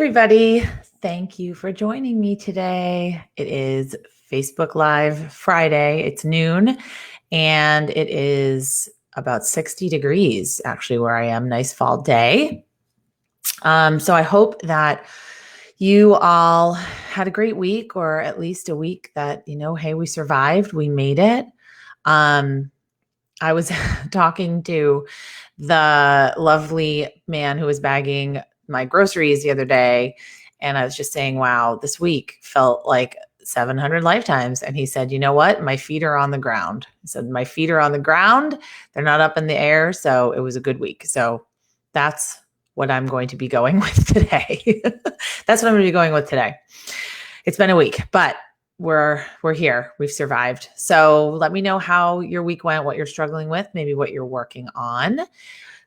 everybody. Thank you for joining me today. It is Facebook Live Friday. It's noon and it is about 60 degrees actually where I am. Nice fall day. So I hope that you all had a great week, or at least a week that, hey, we survived, we made it. I was talking to the lovely man who was bagging my groceries the other day, and I was just saying, wow, this week felt like 700 lifetimes. And he said, you know what? My feet are on the ground. He said, my feet are on the ground. They're not up in the air. So it was a good week. So that's what I'm going to be going with today. That's what I'm going to be going with today. It's been a week, but we're here. We've survived. So let me know how your week went, what you're struggling with, maybe what you're working on.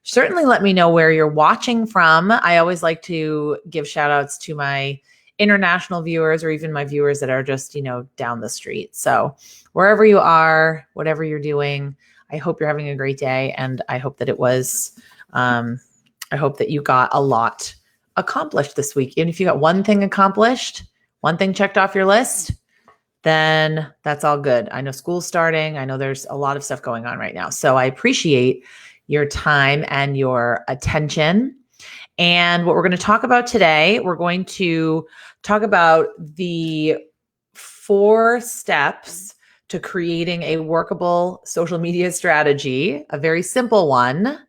Certainly let me know where you're watching from. I always like to give shout outs to my international viewers, or even my viewers that are just, down the street. So wherever you are, whatever you're doing, I hope you're having a great day. And I hope that I hope that you got a lot accomplished this week. And if you got one thing accomplished, one thing checked off your list, then that's all good. I know school's starting. I know there's a lot of stuff going on right now. So I appreciate your time and your attention. And what we're going to talk about today, we're going to talk about the 4 steps to creating a workable social media strategy, a very simple one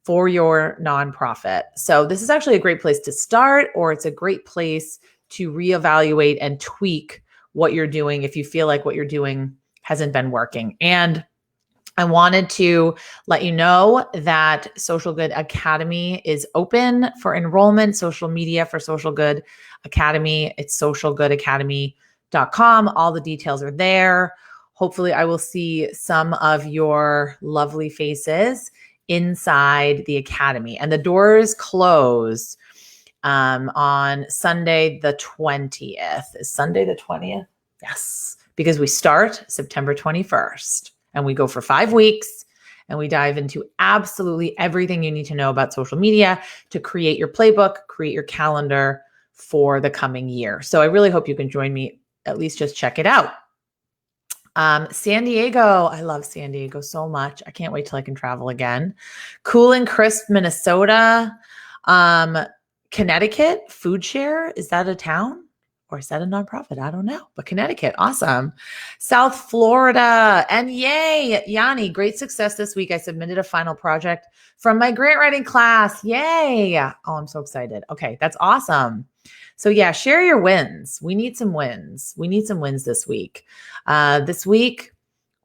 for your nonprofit. So this is actually a great place to start, or it's a great place to reevaluate and tweak what you're doing if you feel like what you're doing hasn't been working. And I wanted to let you know that Social Good Academy is open for enrollment. Social media for Social Good Academy. It's socialgoodacademy.com. All the details are there. Hopefully I will see some of your lovely faces inside the academy. And the doors close on Sunday the 20th. Is Sunday the 20th? Yes, because we start September 21st and we go for 5 weeks and we dive into absolutely everything you need to know about social media to create your playbook, create your calendar for the coming year. So I really hope you can join me, at least just check it out. San Diego. I love San Diego so much. I can't wait till I can travel again. Cool and crisp, Minnesota. Connecticut, Food Share. Is that a town or is that a nonprofit? I don't know, but Connecticut. Awesome. South Florida. And yay, Yanni, great success this week. I submitted a final project from my grant writing class. Yay. Oh, I'm so excited. Okay. That's awesome. So yeah, share your wins. We need some wins. We need some wins this week. This week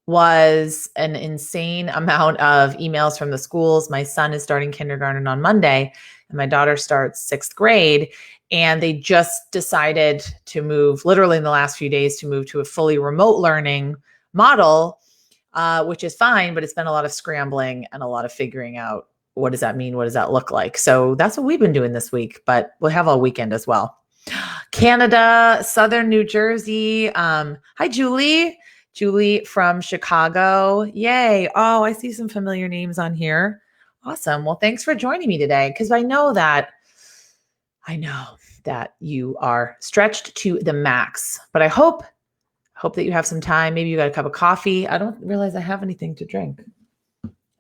was an insane amount of emails from the schools. My son is starting kindergarten on Monday and my daughter starts 6th grade. And they just decided to move, literally in the last few days, to move to a fully remote learning model, which is fine, but it's been a lot of scrambling and a lot of figuring out what does that mean? What does that look like? So that's what we've been doing this week, but we'll have all weekend as well. Canada, Southern New Jersey. Hi, Julie. Julie from Chicago. Yay. Oh, I see some familiar names on here. Awesome. Well, thanks for joining me today, because I know that you are stretched to the max, but I hope that you have some time. Maybe you got a cup of coffee. I don't realize I have anything to drink.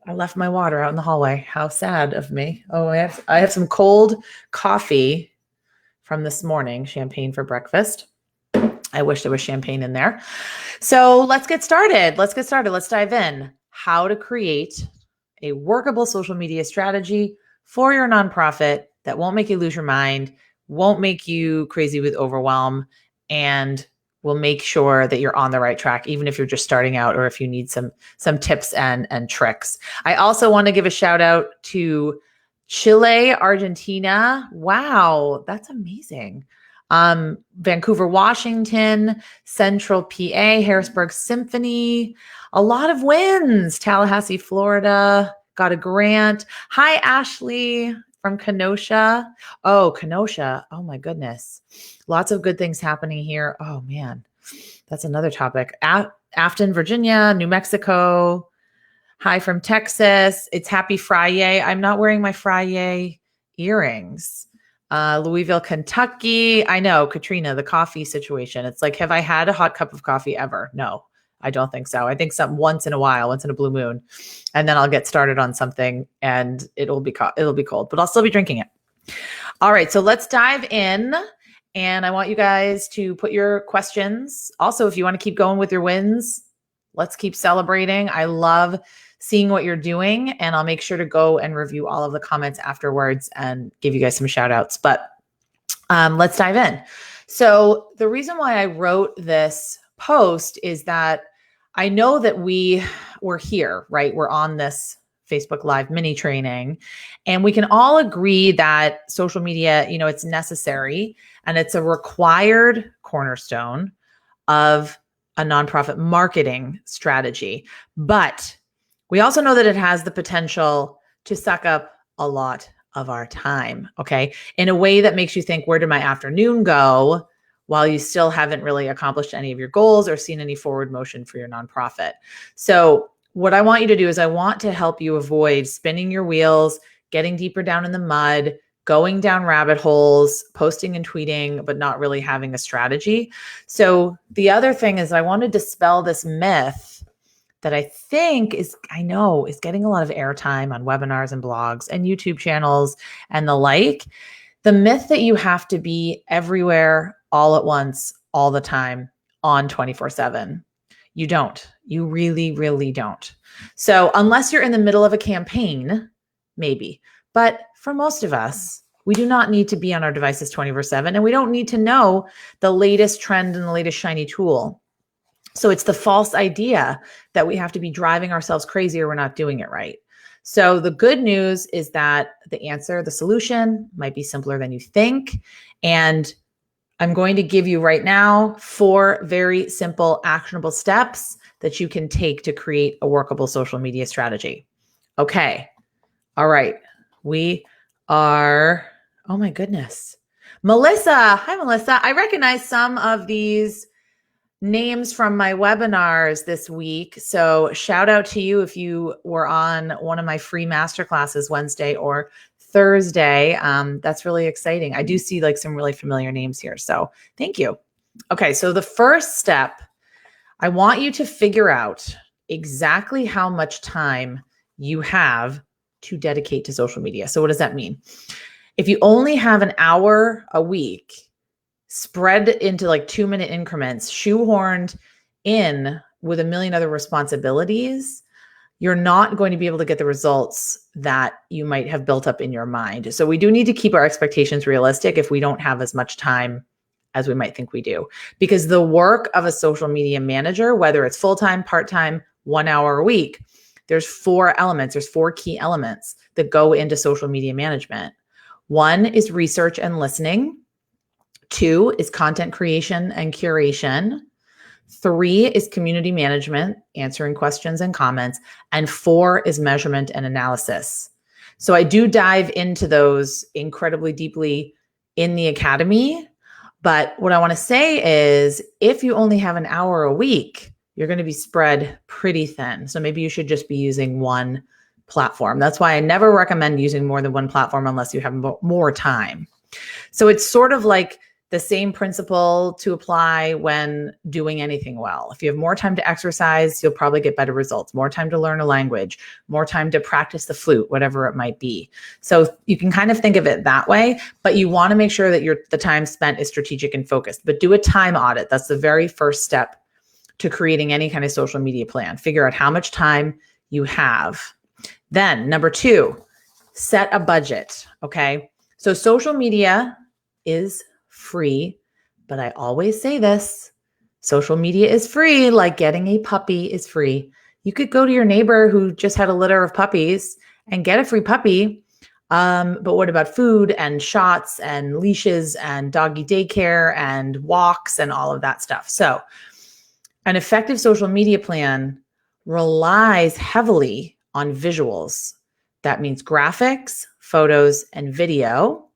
I left my water out in the hallway. How sad of me. Oh, I have some cold coffee from this morning, champagne for breakfast. I wish there was champagne in there. So let's get started. Let's dive in. How to create a workable social media strategy for your nonprofit that won't make you lose your mind, won't make you crazy with overwhelm, and will make sure that you're on the right track, even if you're just starting out or if you need some tips and tricks. I also want to give a shout out to Chile, Argentina. Wow, that's amazing. Vancouver, Washington, Central PA, Harrisburg Symphony, a lot of wins. Tallahassee, Florida, got a grant. Hi, Ashley from Kenosha. Oh, Kenosha. Oh my goodness. Lots of good things happening here. Oh man, that's another topic. Afton, Virginia, New Mexico. Hi from Texas. It's Happy Friday. I'm not wearing my Friday earrings. Louisville, Kentucky. I know, Katrina, the coffee situation. It's like, have I had a hot cup of coffee ever? No, I don't think so. I think once in a while, once in a blue moon, and then I'll get started on something and it'll be cold, but I'll still be drinking it. All right, so let's dive in. And I want you guys to put your questions. Also, if you want to keep going with your wins, let's keep celebrating. I love seeing what you're doing, and I'll make sure to go and review all of the comments afterwards and give you guys some shout outs. But let's dive in. So the reason why I wrote this post is that I know that we're here, right? We're on this Facebook Live mini training, and we can all agree that social media, it's necessary and it's a required cornerstone of a nonprofit marketing strategy. But we also know that it has the potential to suck up a lot of our time, okay? In a way that makes you think, where did my afternoon go? While you still haven't really accomplished any of your goals or seen any forward motion for your nonprofit. So what I want you to do is I want to help you avoid spinning your wheels, getting deeper down in the mud, going down rabbit holes, posting and tweeting, but not really having a strategy. So the other thing is I want to dispel this myth that I know is getting a lot of airtime on webinars and blogs and YouTube channels and the like. The myth that you have to be everywhere all at once, all the time, on 24/7. You don't. You really, really don't. So unless you're in the middle of a campaign, maybe. But for most of us, we do not need to be on our devices 24/7, and we don't need to know the latest trend and the latest shiny tool. So it's the false idea that we have to be driving ourselves crazy or we're not doing it right. So the good news is that the solution might be simpler than you think. And I'm going to give you right now 4 very simple, actionable steps that you can take to create a workable social media strategy. Okay. All right. We are, oh my goodness. Melissa. Hi, Melissa. I recognize some of these names from my webinars this week. So shout out to you if you were on one of my free masterclasses Wednesday or Thursday. That's really exciting. I do see like some really familiar names here. So thank you. Okay. So the first step, I want you to figure out exactly how much time you have to dedicate to social media. So what does that mean? If you only have an hour a week, spread into like 2-minute increments, shoehorned in with a million other responsibilities, you're not going to be able to get the results that you might have built up in your mind. So we do need to keep our expectations realistic if we don't have as much time as we might think we do. Because the work of a social media manager, whether it's full-time, part-time, 1 hour a week, there's 4 elements. There's 4 key elements that go into social media management. 1 is research and listening. 2 is content creation and curation. 3 is community management, answering questions and comments. And 4 is measurement and analysis. So I do dive into those incredibly deeply in the academy. But what I want to say is if you only have an hour a week, you're going to be spread pretty thin. So maybe you should just be using one platform. That's why I never recommend using more than one platform unless you have more time. So it's sort of like the same principle to apply when doing anything well. If you have more time to exercise, you'll probably get better results. More time to learn a language, more time to practice the flute, whatever it might be. So you can kind of think of it that way, but you want to make sure that the time spent is strategic and focused. But do a time audit. That's the very first step to creating any kind of social media plan. Figure out how much time you have. Then number 2, set a budget. Okay. So social media is free, but I always say this, social media is free, like getting a puppy is free. You could go to your neighbor who just had a litter of puppies and get a free puppy. But what about food and shots and leashes and doggy daycare and walks and all of that stuff? So an effective social media plan relies heavily on visuals. That means graphics, photos, and video.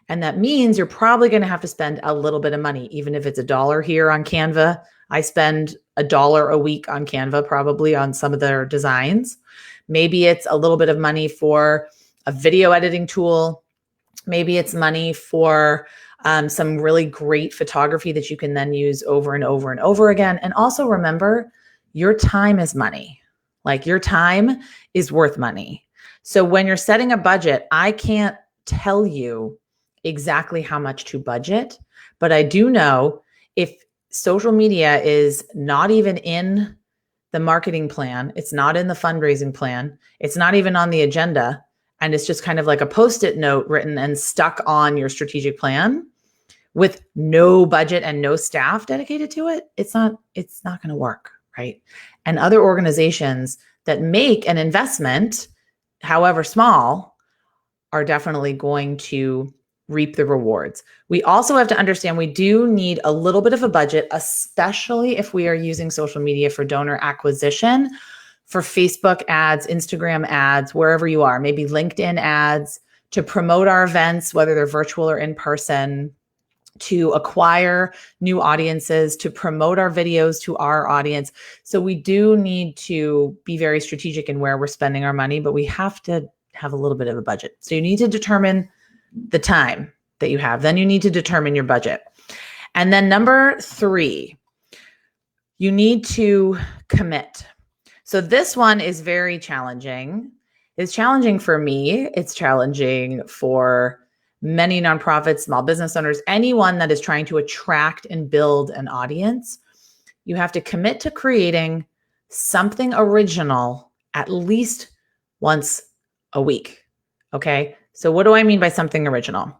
And that means you're probably going to have to spend a little bit of money, even if it's $1 here on Canva. I spend $1 a week on Canva, probably on some of their designs. Maybe it's a little bit of money for a video editing tool. Maybe it's money for some really great photography that you can then use over and over and over again. And also remember, your time is money. Like your time is worth money. So when you're setting a budget, I can't tell you exactly how much to budget, but I do know if social media is not even in the marketing plan, it's not in the fundraising plan, it's not even on the agenda, and it's just kind of like a post-it note written and stuck on your strategic plan with no budget and no staff dedicated to it, it's not going to work, right? And other organizations that make an investment, however small, are definitely going to reap the rewards. We also have to understand we do need a little bit of a budget, especially if we are using social media for donor acquisition, for Facebook ads, Instagram ads, wherever you are, maybe LinkedIn ads, to promote our events, whether they're virtual or in person, to acquire new audiences, to promote our videos to our audience. So we do need to be very strategic in where we're spending our money, but we have to have a little bit of a budget. So you need to determine the time that you have. Then you need to determine your budget. And then number 3, you need to commit. So this one is very challenging. It's challenging for me. It's challenging for many nonprofits, small business owners, anyone that is trying to attract and build an audience. You have to commit to creating something original at least once a week. Okay. So what do I mean by something original?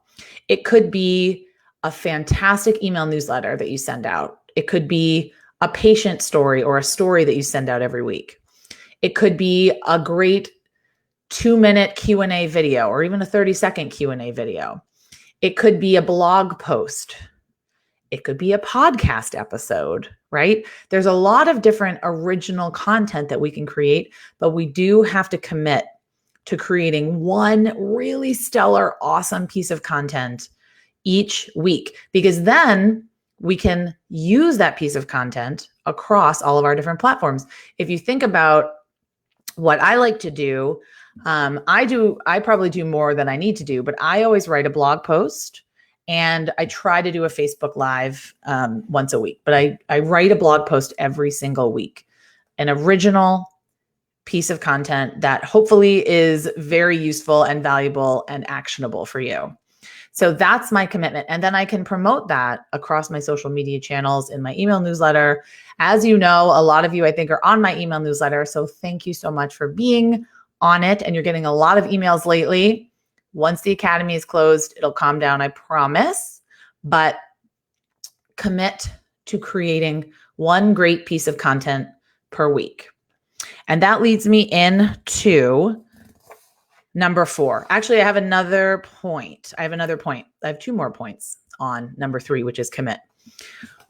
It could be a fantastic email newsletter that you send out. It could be a patient story or a story that you send out every week. It could be a great 2-minute Q&A video or even a 30-second Q&A video. It could be a blog post. It could be a podcast episode, right? There's a lot of different original content that we can create, but we do have to commit to creating one really stellar, awesome piece of content each week, because then we can use that piece of content across all of our different platforms. If you think about what I like to do, I probably do more than I need to do, but I always write a blog post and I try to do a Facebook Live once a week, but I write a blog post every single week, an original piece of content that hopefully is very useful and valuable and actionable for you. So that's my commitment. And then I can promote that across my social media channels in my email newsletter. As you know, a lot of you, I think, are on my email newsletter. So thank you so much for being on it. And you're getting a lot of emails lately. Once the academy is closed, it'll calm down, I promise. But commit to creating one great piece of content per week. And that leads me into number 4. Actually, I have another point. I have 2 more points on number 3, which is commit.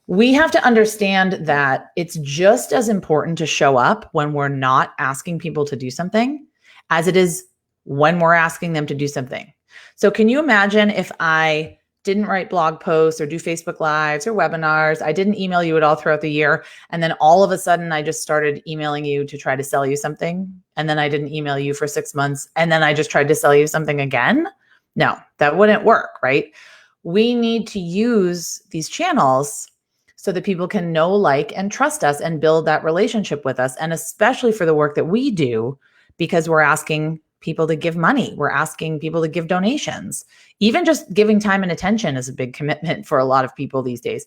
We have to understand that it's just as important to show up when we're not asking people to do something as it is when we're asking them to do something. So can you imagine if I didn't write blog posts or do Facebook Lives or webinars, I didn't email you at all throughout the year, and then all of a sudden I just started emailing you to try to sell you something, and then I didn't email you for 6 months, and then I just tried to sell you something again? No, that wouldn't work, right? We need to use these channels so that people can know, like, and trust us and build that relationship with us, and especially for the work that we do, because we're asking people to give money. We're asking people to give donations. Even just giving time and attention is a big commitment for a lot of people these days.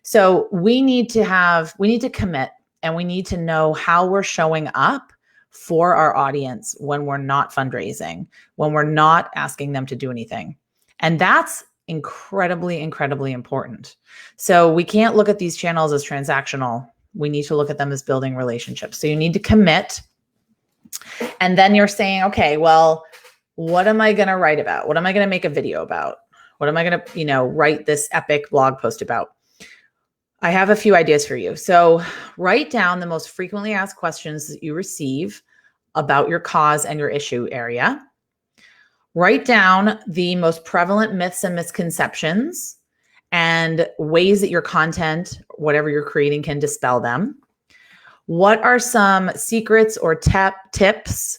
So we need to commit, and we need to know how we're showing up for our audience when we're not fundraising, when we're not asking them to do anything. And that's incredibly, incredibly important. So we can't look at these channels as transactional. We need to look at them as building relationships. So you need to commit. And then you're saying, okay, well, what am I going to write about? What am I going to make a video about? What am I going to, write this epic blog post about? I have a few ideas for you. So write down the most frequently asked questions that you receive about your cause and your issue area. Write down the most prevalent myths and misconceptions and ways that your content, whatever you're creating, can dispel them. What are some secrets or tips,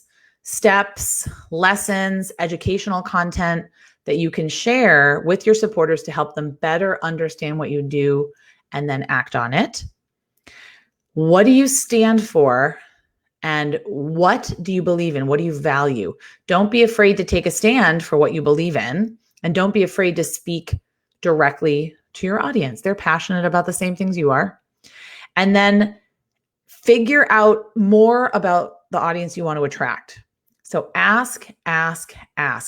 steps, lessons, educational content that you can share with your supporters to help them better understand what you do and then act on it. What do you stand for? And what do you believe in? What do you value? Don't be afraid to take a stand for what you believe in, and don't be afraid to speak directly to your audience. They're passionate about the same things you are. And then figure out more about the audience you want to attract. So ask.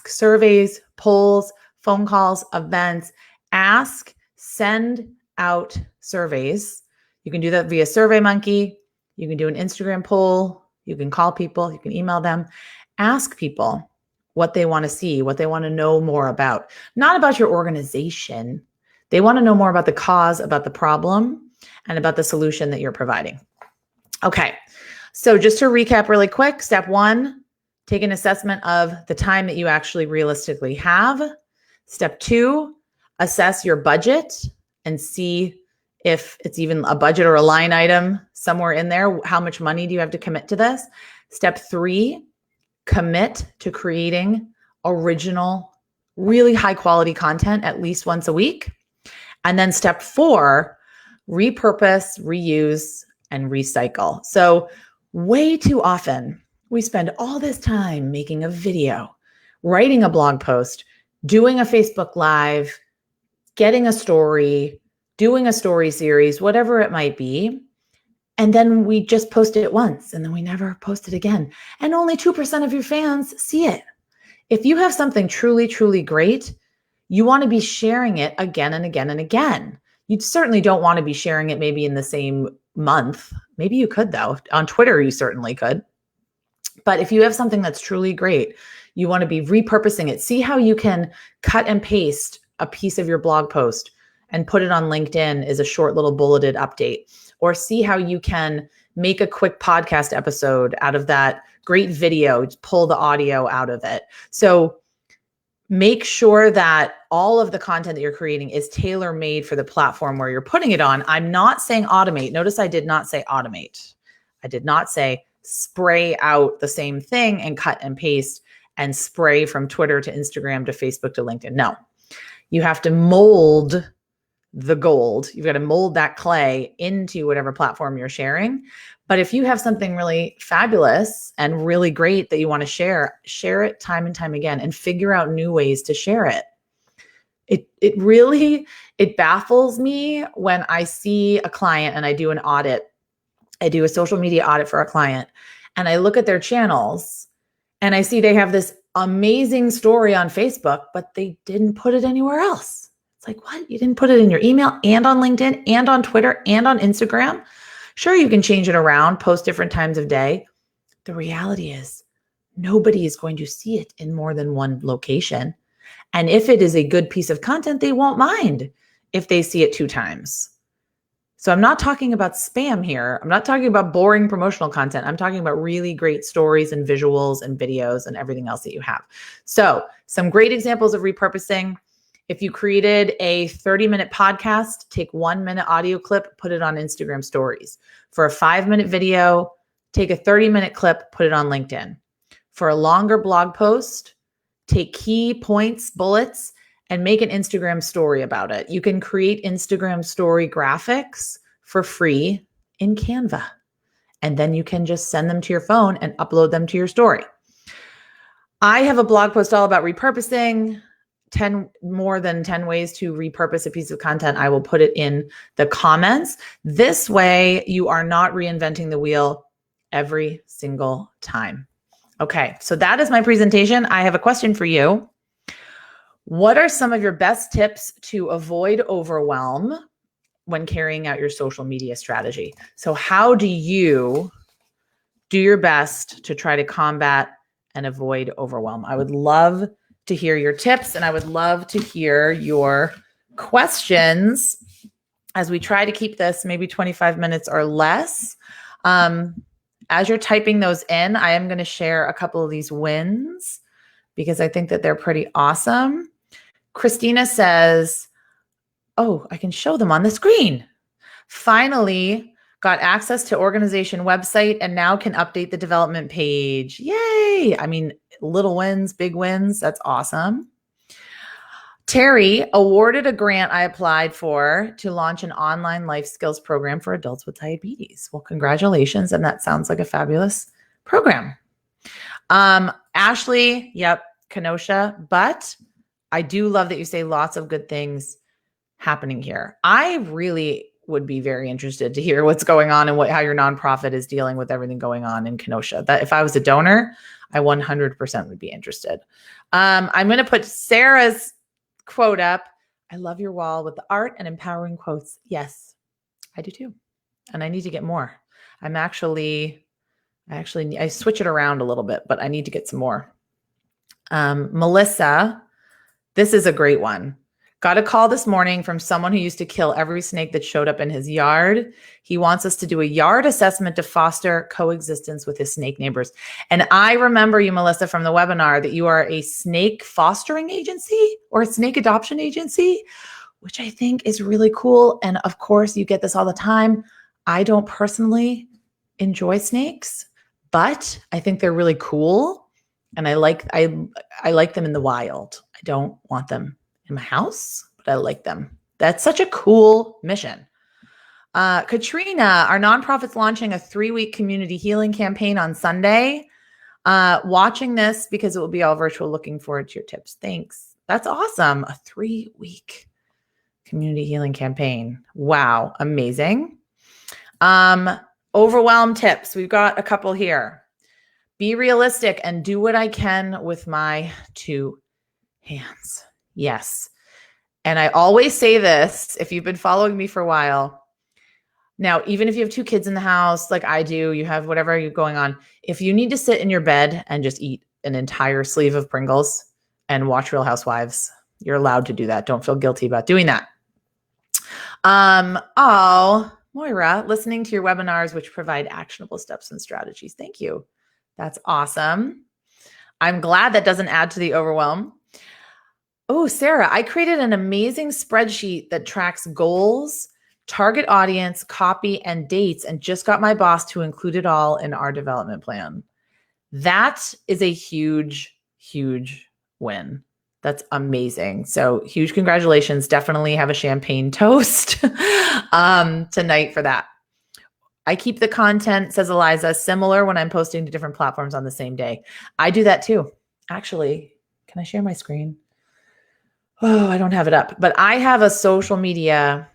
Surveys, polls, phone calls, events. Ask, send out surveys. You can do that via SurveyMonkey. You can do an Instagram poll. You can call people. You can email them. Ask people what they want to see, what they want to know more about. Not about your organization. They want to know more about the cause, about the problem, and about the solution that you're providing. Okay, so just to recap really quick, step 1, take an assessment of the time that you actually realistically have. Step 2, assess your budget and see if it's even a budget or a line item somewhere in there. How much money do you have to commit to this? Step 3, commit to creating original, really high quality content at least once a week. And then step 4, repurpose, reuse, and recycle. So way too often we spend all this time making a video, writing a blog post, doing a Facebook Live, getting a story, doing a story series, whatever it might be. And then we just post it once and then we never post it again. And only 2% of your fans see it. If you have something truly, truly great, you want to be sharing it again and again and again. You certainly don't want to be sharing it maybe in the same month. Maybe you could though. On Twitter, you certainly could. But if you have something that's truly great, you want to be repurposing it. See how you can cut and paste a piece of your blog post and put it on LinkedIn as a short little bulleted update. Or see how you can make a quick podcast episode out of that great video, pull the audio out of it. So make sure that all of the content that you're creating is tailor-made for the platform where you're putting it on. I'm not saying automate. Notice I did not say automate. I did not say spray out the same thing and cut and paste and spray from Twitter to Instagram to Facebook to LinkedIn. No, you have to mold the gold. You've got to mold that clay into whatever platform you're sharing. But if you have something really fabulous and really great that you want to share it time and time again and figure out new ways to share it. It baffles me when I see a client and I do an audit. I do a social media audit for a client and I look at their channels and I see they have this amazing story on Facebook, but they didn't put it anywhere else. It's like, what? You didn't put it in your email and on LinkedIn and on Twitter and on Instagram? Sure, you can change it around, post different times of day. The reality is nobody is going to see it in more than one location. And if it is a good piece of content, they won't mind if they see it 2 times. So I'm not talking about spam here. I'm not talking about boring promotional content. I'm talking about really great stories and visuals and videos and everything else that you have. So some great examples of repurposing. If you created a 30-minute podcast, take 1-minute audio clip, put it on Instagram stories. For a 5-minute video, take a 30-minute clip, put it on LinkedIn. For a longer blog post, take key points, bullets, and make an Instagram story about it. You can create Instagram story graphics for free in Canva. And then you can just send them to your phone and upload them to your story. I have a blog post all about repurposing. More than 10 ways to repurpose a piece of content. I will put it in the comments. This way, you are not reinventing the wheel every single time. Okay, so that is my presentation. I have a question for you. What are some of your best tips to avoid overwhelm when carrying out your social media strategy? So how do you do your best to try to combat and avoid overwhelm? I would love to hear your tips and I would love to hear your questions as we try to keep this maybe 25 minutes or less. As you're typing those in, I am going to share a couple of these wins because I think that they're pretty awesome. Christina says, oh, I can show them on the screen. Finally Got access to organization website and now can update the development page. Yay. I mean, little wins, big wins. That's awesome. Terry awarded a grant I applied for to launch an online life skills program for adults with diabetes. Well, congratulations. And that sounds like a fabulous program. Ashley, yep, Kenosha, but I do love that you say lots of good things happening here. I really would be very interested to hear what's going on and how your nonprofit is dealing with everything going on in Kenosha. That if I was a donor, I 100% would be interested. I'm going to put Sarah's quote up. I love your wall with the art and empowering quotes. Yes, I do too. And I need to get more. I switch it around a little bit, but I need to get some more. Melissa, this is a great one. Got a call this morning from someone who used to kill every snake that showed up in his yard. He wants us to do a yard assessment to foster coexistence with his snake neighbors. And I remember you, Melissa, from the webinar that you are a snake fostering agency or a snake adoption agency, which I think is really cool. And of course, you get this all the time. I don't personally enjoy snakes, but I think they're really cool. And I like them in the wild. I don't want them in my house, but I like them. That's such a cool mission. Katrina, our nonprofit's launching a 3-week community healing campaign on Sunday. Watching this because it will be all virtual. Looking forward to your tips. Thanks. That's awesome. A 3-week community healing campaign. Wow. Amazing. Overwhelm tips. We've got a couple here. Be realistic and do what I can with my 2 hands. Yes. And I always say this, if you've been following me for a while, now, even if you have 2 kids in the house, like I do, you have whatever you're going on. If you need to sit in your bed and just eat an entire sleeve of Pringles and watch Real Housewives, you're allowed to do that. Don't feel guilty about doing that. Moira, listening to your webinars, which provide actionable steps and strategies. Thank you. That's awesome. I'm glad that doesn't add to the overwhelm. Oh, Sarah, I created an amazing spreadsheet that tracks goals, target audience, copy, and dates, and just got my boss to include it all in our development plan. That is a huge, huge win. That's amazing. So huge congratulations. Definitely have a champagne toast tonight for that. I keep the content, says Eliza, similar when I'm posting to different platforms on the same day. I do that too. Actually, can I share my screen? Oh, I don't have it up, but I have a social media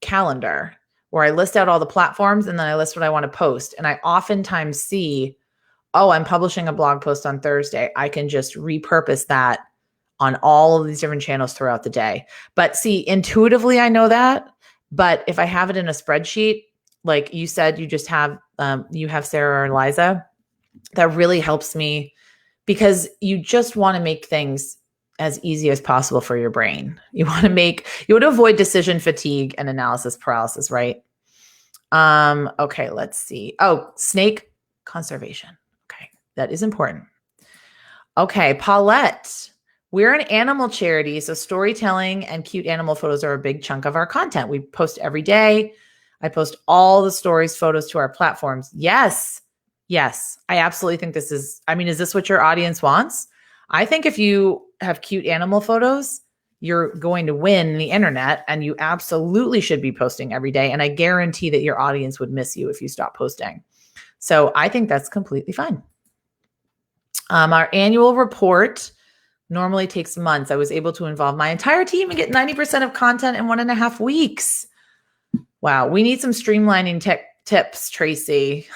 calendar where I list out all the platforms and then I list what I want to post. And I oftentimes see, oh, I'm publishing a blog post on Thursday. I can just repurpose that on all of these different channels throughout the day. But see, intuitively, I know that. But if I have it in a spreadsheet, like you said, you just have, you have Sarah or Eliza, that really helps me because you just want to make things as easy as possible for your brain. You want to avoid decision fatigue and analysis paralysis, right? Okay, let's see. Oh, snake conservation. Okay, that is important. Okay, Paulette, we're an animal charity, so storytelling and cute animal photos are a big chunk of our content. We post every day. I post all the stories, photos to our platforms. Yes, I absolutely think this is, is this what your audience wants? I think if you have cute animal photos, you're going to win the internet and you absolutely should be posting every day. And I guarantee that your audience would miss you if you stop posting. So I think that's completely fine. Our annual report normally takes months. I was able to involve my entire team and get 90% of content in 1.5 weeks. Wow. We need some streamlining tips, Tracy.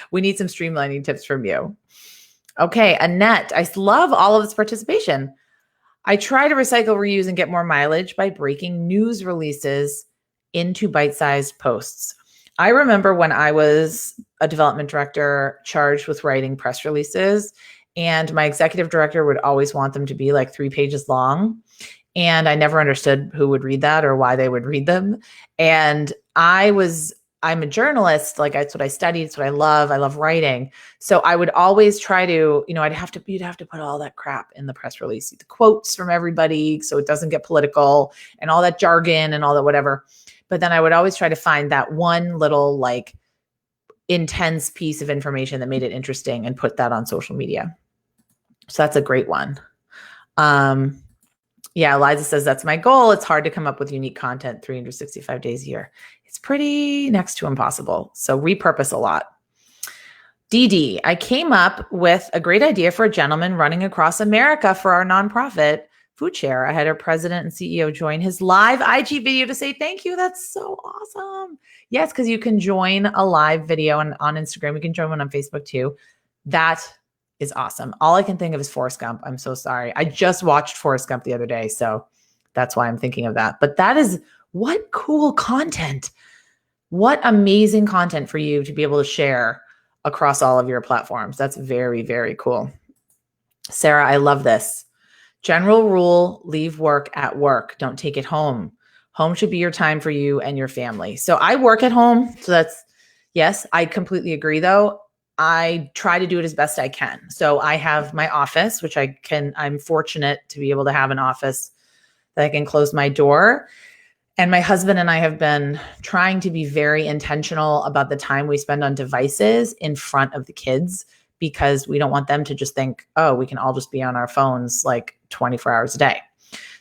We need some streamlining tips from you. Okay, Annette, I love all of this participation. I try to recycle, reuse, and get more mileage by breaking news releases into bite-sized posts. I remember when I was a development director charged with writing press releases, and my executive director would always want them to be like 3 pages long. And I never understood who would read that or why they would read them. And I'm a journalist. Like that's what I studied. It's what I love. I love writing. So I would always try to, you'd have to put all that crap in the press release, the quotes from everybody, so it doesn't get political and all that jargon and all that whatever. But then I would always try to find that one little like intense piece of information that made it interesting and put that on social media. So that's a great one. Yeah, Eliza says that's my goal. It's hard to come up with unique content 365 days a year. It's pretty next to impossible. So repurpose a lot. DD, I came up with a great idea for a gentleman running across America for our nonprofit Food Share. I had our president and CEO join his live IG video to say thank you. That's so awesome. Yes, because you can join a live video on Instagram. You can join one on Facebook too. That is awesome. All I can think of is Forrest Gump. I'm so sorry. I just watched Forrest Gump the other day, so that's why I'm thinking of that. But that is what cool content. What amazing content for you to be able to share across all of your platforms. That's very, very cool. Sarah, I love this. General rule, leave work at work. Don't take it home. Home should be your time for you and your family. So I work at home. So that's, yes, I completely agree though. I try to do it as best I can. So I have my office, which I'm fortunate to be able to have an office that I can close my door. And my husband and I have been trying to be very intentional about the time we spend on devices in front of the kids, because we don't want them to just think, oh, we can all just be on our phones like 24 hours a day.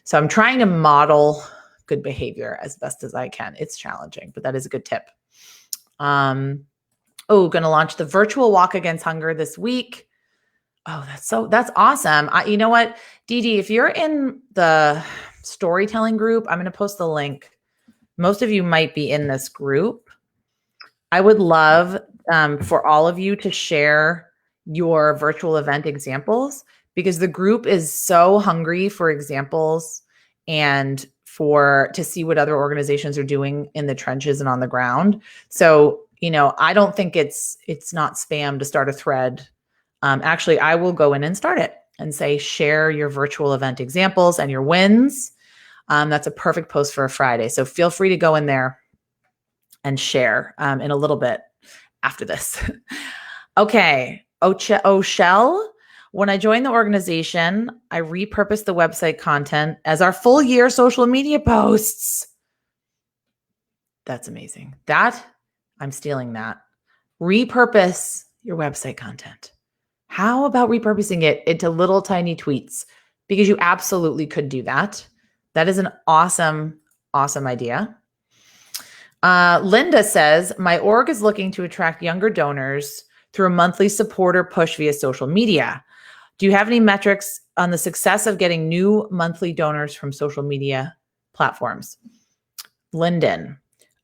So I'm trying to model good behavior as best as I can. It's challenging, but that is a good tip. Going to launch the virtual walk against hunger this week. Oh, that's awesome. You know what, Dee, if you're in the storytelling group, I'm going to post the link. Most of you might be in this group. I would love for all of you to share your virtual event examples, because the group is so hungry for examples and to see what other organizations are doing in the trenches and on the ground. So, I don't think it's not spam to start a thread. Actually, I will go in and start it and say, share your virtual event examples and your wins. That's a perfect post for a Friday. So feel free to go in there and share in a little bit after this. Okay. Oshel, when I joined the organization, I repurposed the website content as our full year social media posts. That's amazing. I'm stealing that. Repurpose your website content. How about repurposing it into little tiny tweets? Because you absolutely could do that. That is an awesome, awesome idea. Linda says, my org is looking to attract younger donors through a monthly supporter push via social media. Do you have any metrics on the success of getting new monthly donors from social media platforms? Lyndon,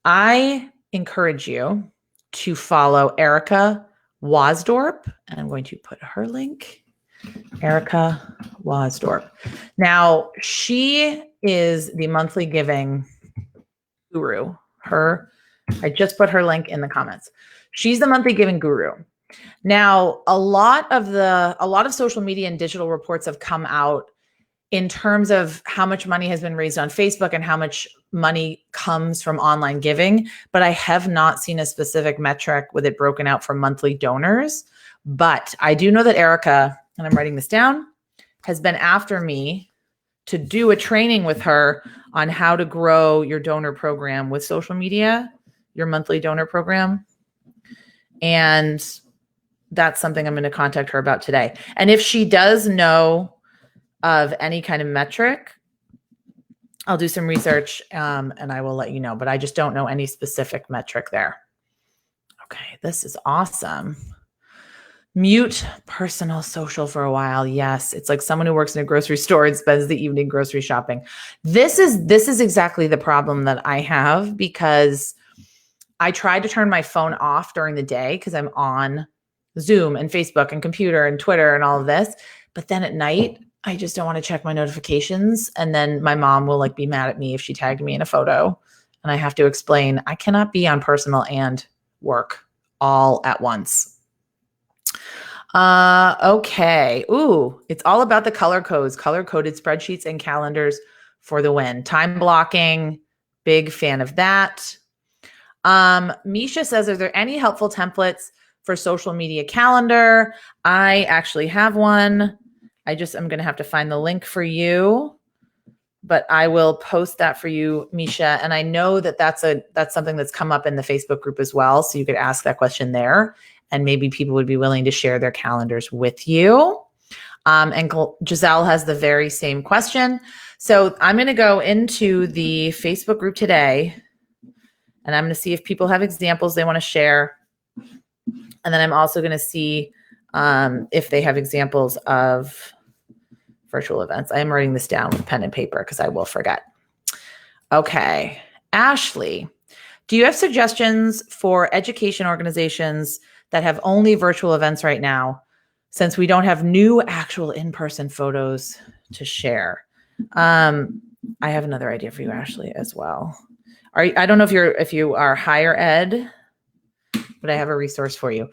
I encourage you to follow Erica Wasdorp, and I'm going to put her link. Erica Wasdorp. Now, she is the monthly giving guru. I just put her link in the comments. She's the monthly giving guru. Now, a lot of social media and digital reports have come out in terms of how much money has been raised on Facebook and how much money comes from online giving, but I have not seen a specific metric with it broken out for monthly donors. But I do know that Erica, and I'm writing this down, has been after me to do a training with her on how to grow your donor program with social media, your monthly donor program. And that's something I'm going to contact her about today. And if she does know of any kind of metric, I'll do some research and I will let you know, but I just don't know any specific metric there. Okay, this is awesome. Mute personal social for a while. Yes, it's like someone who works in a grocery store and spends the evening grocery shopping. This is exactly the problem that I have, because I try to turn my phone off during the day because I'm on Zoom and Facebook and computer and Twitter and all of this. But then at night, I just don't want to check my notifications. And then my mom will be mad at me if she tagged me in a photo. And I have to explain, I cannot be on personal and work all at once. Okay. Ooh, it's all about the color codes, color-coded spreadsheets and calendars for the win. Time blocking, big fan of that. Misha says, are there any helpful templates for social media calendar? I actually have one. I'm going to have to find the link for you. but I will post that for you, Misha. And I know that that's something that's come up in the Facebook group as well. So you could ask that question there, and maybe people would be willing to share their calendars with you. And Giselle has the very same question. So I'm going to go into the Facebook group today, and I'm going to see if people have examples they want to share. And then I'm also going to see if they have examples of virtual events. I am writing this down with pen and paper because I will forget. Okay. Ashley, do you have suggestions for education organizations that have only virtual events right now, since we don't have new actual in-person photos to share? I have another idea for you, Ashley, as well. I don't know if you are higher ed, but I have a resource for you.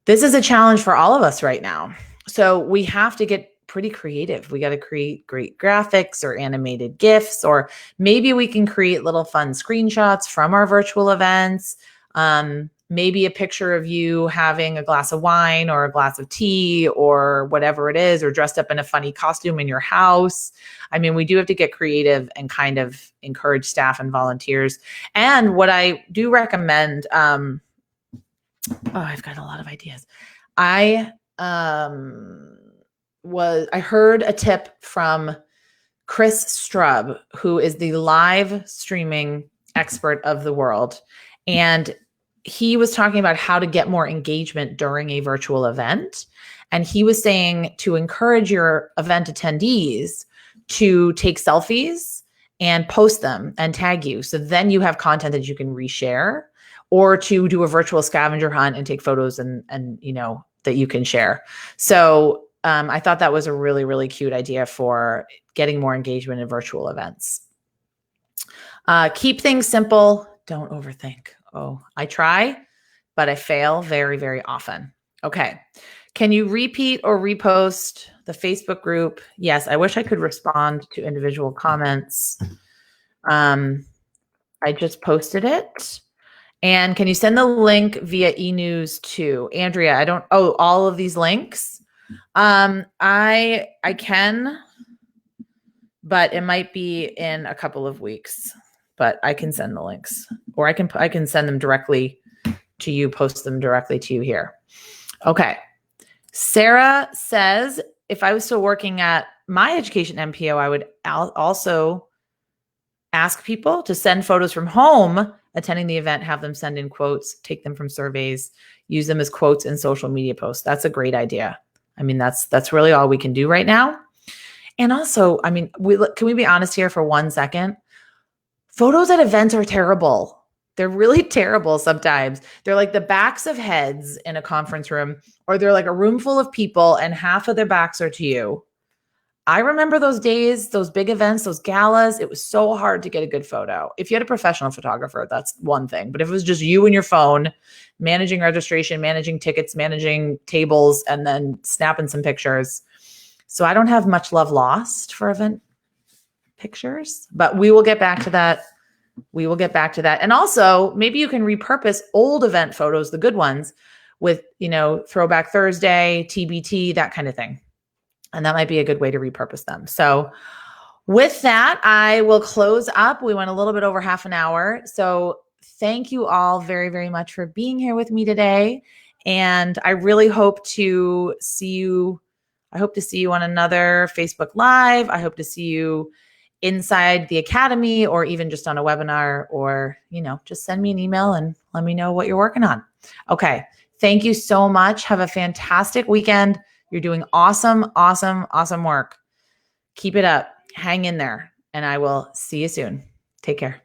This is a challenge for all of us right now. So we have to get pretty creative. We got to create great graphics or animated GIFs, or maybe we can create little fun screenshots from our virtual events. Maybe a picture of you having a glass of wine or a glass of tea or whatever it is, or dressed up in a funny costume in your house. I mean, we do have to get creative and kind of encourage staff and volunteers. And what I do recommend, I've got a lot of ideas. I heard a tip from Chris Strub, who is the live streaming expert of the world. And he was talking about how to get more engagement during a virtual event. And he was saying to encourage your event attendees to take selfies and post them and tag you. So then you have content that you can reshare, or to do a virtual scavenger hunt and take photos and that you can share. So I thought that was a really, really cute idea for getting more engagement in virtual events. Keep things simple. Don't overthink. Oh, I try, but I fail very, very often. Okay. Can you repeat or repost the Facebook group? Yes. I wish I could respond to individual comments. I just posted it. And can you send the link via eNews too? Andrea, all of these links. I can, but it might be in a couple of weeks, but I can send the links, or I can send them directly to you, post them directly to you here. Okay. Sarah says, if I was still working at my education MPO, I would also ask people to send photos from home attending the event, have them send in quotes, take them from surveys, use them as quotes in social media posts. That's a great idea. I mean, that's really all we can do right now. And also, I mean, can we be honest here for 1 second? Photos at events are terrible. They're really terrible sometimes. They're like the backs of heads in a conference room, or they're like a room full of people and half of their backs are to you. I remember those days, those big events, those galas. It was so hard to get a good photo. If you had a professional photographer, that's one thing. But if it was just you and your phone, managing registration, managing tickets, managing tables, and then snapping some pictures. So I don't have much love lost for event pictures, but we will get back to that. We will get back to that. And also, maybe you can repurpose old event photos, the good ones, with, Throwback Thursday, TBT, that kind of thing. And that might be a good way to repurpose them. So with that, I will close up. We went a little bit over half an hour. So thank you all very, very much for being here with me today. And I really hope to see you. I hope to see you on another Facebook Live. I hope to see you inside the Academy, or even just on a webinar, or, just send me an email and let me know what you're working on. Okay. Thank you so much. Have a fantastic weekend. You're doing awesome, awesome, awesome work. Keep it up. Hang in there. And I will see you soon. Take care.